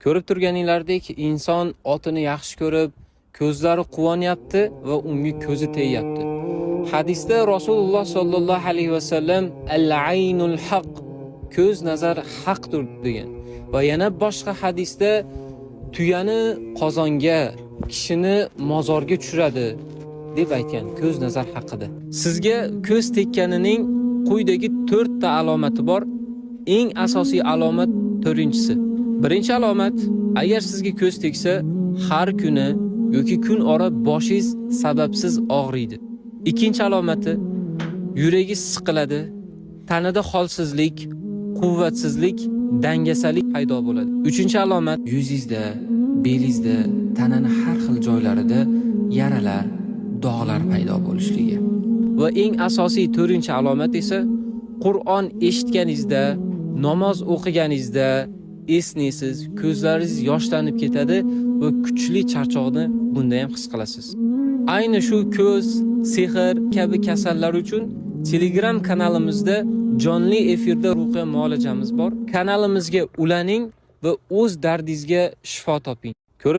Ko'rib turganinglardek, inson otini yaxshi ko'rib, ko'zlari quvonyapti va unga ko'zi tegyapti. Hadisda Rasululloh sollallohu alayhi vasallam al-aynul haq, ko'z nazar haqdir degan. Va yana boshqa hadisda tuyani qozonga, kishini mozorga tushiradi deb aytgan ko'z nazar haqida. Sizga ko'z tekkanining quyidagi 4 ta alomati bor. Eng asosiy alomat 4-inchisi. Birinchi alomat, agar sizga ko'z tegsa, har kuni yoki kun ora boshingiz sababsiz og'riydi. Ikkinchi alomati, yuragingiz siqiladi, tanada holsizlik, quvvatsizlik, dangasalik paydo bo'ladi. Uchinchi alomat, yuzingizda, belingizda, tananing har xil joylarida yaralar, dog'lar paydo bo'lishligi. Va eng asosiy 4-alomat esa Qur'on eshitganingizda, namoz o'qiganingizda esnaysiz, ko'zlaringiz yoshlanib ketadi va kuchli charchoqni bunda ham his qilasiz. Ayni shu ko'z, sehr kabi kasallar uchun Telegram kanalimizda jonli efirda ruhiy muolajamiz bor. Kanalimizga ulaning va o'z dardingizga shifo toping.